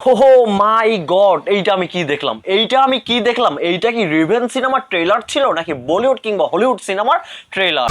হো মাই গড, এইটা কি রিভেঞ্জ সিনেমার ট্রেলার ছিল নাকি বলিউড কিংবা হলিউড সিনেমার ট্রেলার?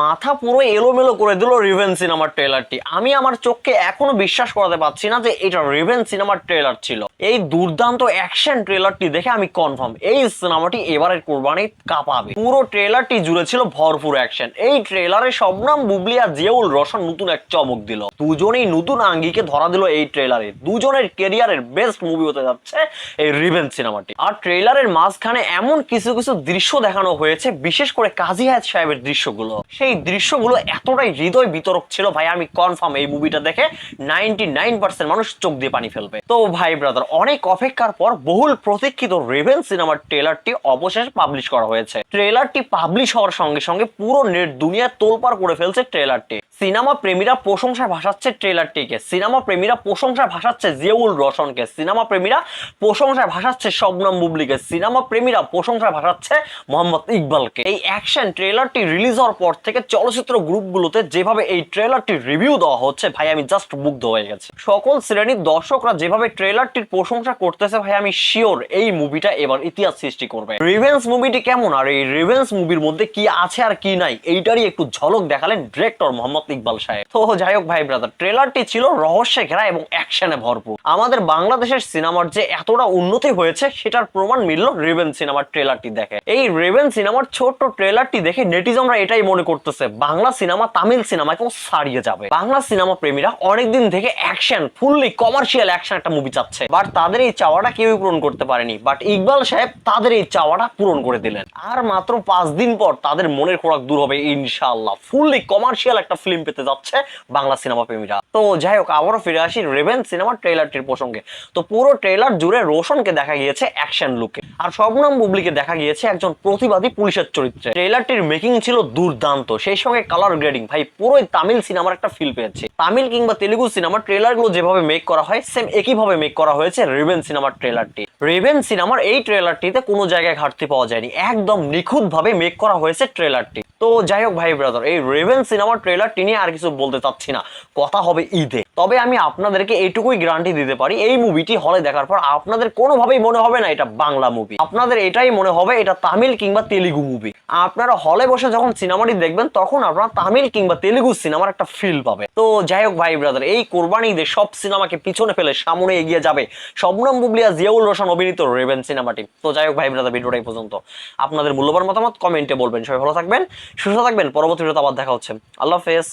মাথা পুরো এলোমেলো করে দিল রিভেঞ্জ সিনেমার ট্রেলারটি। আমি আমার চোখকে এখনো বিশ্বাস করাতে পারছি না যে এটা রিভেঞ্জ সিনেমার ট্রেলার ছিল। এই দুর্দান্ত অ্যাকশন ট্রেলারটি দেখে আমি কনফার্ম এই সিনেমাটি এবারের কুরবানি কাঁপাবে। পুরো ট্রেলারটি জুড়ে ছিল ভরপুর অ্যাকশন। এই ট্রেলারে শবনম বুবলি আর জিয়াউল রোশন নতুন এক চমক দিল। দুজনেই নতুন আঙ্গিকে ধরা দিল এই ট্রেলারে। দুজনের কেরিয়ারের বেস্ট মুভি হতে যাচ্ছে এই রিভেঞ্জ সিনেমাটি। আর ট্রেলারের মাঝখানে এমন কিছু কিছু দৃশ্য দেখানো হয়েছে, বিশেষ করে কাজী হায়াত সাহেবের দৃশ্যগুলো। সেই দৃশ্যগুলো এতটাই হৃদয় বিতরক ছিল ভাই, আমি কনফার্ম এই মুভিটা দেখে 99% মানুষ চোখ দিয়ে পানি ফেলবে। তো ভাই ব্রাদার, অনেক অপেক্ষার পর বহুল প্রতীক্ষিত রিভেঞ্জ সিনেমার ট্রেলারটি অবশেষে পাবলিশ করা হয়েছে। ট্রেলারটি পাবলিশ হওয়ার সঙ্গে সঙ্গে পুরো নেট দুনিয়া তোলপাড় করে ফেলছে ট্রেলারটি। সিনেমা প্রেমীরা প্রশংসা ভাসাচ্ছে ট্রেলারটিকে, সিনেমা প্রেমীরা প্রশংসা ভাসাচ্ছে জিয়াউল রোশনকে, সিনেমা প্রেমীরা প্রশংসা ভাসাচ্ছে শবনম বুবলিকে, সিনেমা প্রেমীরা প্রশংসা ভাসাচ্ছে মোহাম্মদ ইকবালকে। এই অ্যাকশন ট্রেলারটি রিলিজ হওয়ার পর থেকে চলচ্চিত্র গ্রুপগুলোতে যেভাবে এই ট্রেলারটির রিভিউ দেওয়া হচ্ছে ভাই, আমি জাস্ট মুগ্ধ হয়ে গেছি। সকল শ্রেণীর দর্শকরা যেভাবে ট্রেলারটির প্রশংসা করতেছে ভাই, আমি শিওর এই মুভিটা এবার ইতিহাস সৃষ্টি করবে। রিভেঞ্জ মুভিটি কেমন আর এই রিভেঞ্জ মুভির মধ্যে কি আছে আর কি নাই, এইটারই একটু ঝলক দেখালেন ডিরেক্টর মোহাম্মদ ইকবাল সাহেব। তো যাই হোক ভাই ব্রাদার, ট্রেলারটি ছিল রহস্যে ঘেরা এবং অ্যাকশনে ভরপুর। আমাদের বাংলাদেশের সিনেমার যে এতটা উন্নতি হয়েছে সেটার প্রমাণ মিলল রিভেঞ্জ সিনেমার ট্রেলারটি দেখে। এই রিভেঞ্জ সিনেমার ছোট্ট ট্রেলারটি দেখে নেটিজনরা এটাই মনে করতেছে বাংলা সিনেমা তামিল সিনেমাকেও ছাড়িয়ে যাবে। বাংলা সিনেমা প্রেমীরা অনেকদিন থেকে অ্যাকশন, ফুললি কমার্শিয়াল অ্যাকশন একটা মুভি চাচ্ছে, বাট তাদের এই চাওয়াটা কেউই পূরণ করতে পারেনি। বাট ইকবাল সাহেব তাদের এই চাওয়াটা পূরণ করে দিলেন। আর মাত্র 5 দিন পর তাদের মনের খোরাক দূর হবে ইনশাআল্লাহ। ফুললি কমার্শিয়াল একটা ফিল্ম পেতে যাচ্ছে বাংলা সিনেমা প্রেমীরা। তো যাই হোক, আবারও ফিরে আসি রিভেঞ্জ সিনেমার ট্রেলারটির প্রসঙ্গে। তো পুরো ট্রেলার জুড়ে রোশনকে দেখা গিয়েছে অ্যাকশন লুকে, আর শবনম বুবলিকে দেখা গিয়েছে একজন প্রতিবাদী পুলিশের চরিত্রে। ট্রেলারটির মেকিং ছিল দুর্দান্ত, সেই সঙ্গে কালার গ্রেডিং ভাই পুরোই তামিল সিনেমার একটা ফিল পেয়েছে। তামিল কিংবা তেলুগু সিনেমার ট্রেলারগুলো যেভাবে মেক করা হয় সেম একইভাবে মেক করা হয়েছে রিভেঞ্জ সিনেমার ট্রেলারটি। রিভেঞ্জ সিনেমার এই ট্রেলারটিতে কোনো জায়গায় ঘাটতি পাওয়া যায়নি, একদম নিখুঁত ভাবে মেক করা হয়েছে ট্রেলারটি। তো যাই হোক ভাই ব্রাদার, এই রিভেঞ্জ সিনেমার ট্রেলারটি নিয়ে আর কিছু বলতে চাচ্ছি না, কথা হবে ঈদে। তবে আমি আপনাদেরকে এইটুকুই গ্যারান্টি দিতে পারি, এই মুভিটি হলে দেখার পর আপনাদের কোনোভাবেই মনে হবে না এটা বাংলা মুভি, আপনাদের এটাই মনে হবে এটা তামিল কিংবা তেলুগু মুভি। আপনারা হলে বসে যখন সিনেমাটি দেখবেন তখন আপনারা তামিল কিংবা তেলুগু সিনেমার একটা ফিল পাবে। তো যাই হোক ভাই ব্রাদার, এই কোরবানি ঈদে সব সিনেমাকে পিছনে ফেলে সামনে এগিয়ে যাবে শবনম বুবলি আর জিয়াউল রোশন অভিনীত রিভেঞ্জ সিনেমাটি। তো যাই হোক ভাই ব্রাদার, ভিডিওটাই পর্যন্ত। আপনাদের মূল্যবান মতামত কমেন্টে বলবেন। সবাই ভালো থাকবেন, সুস্থ থাকবেন। পরবর্তী ভিডিওতে আবার দেখা হচ্ছে। আল্লাহ হাফেজ।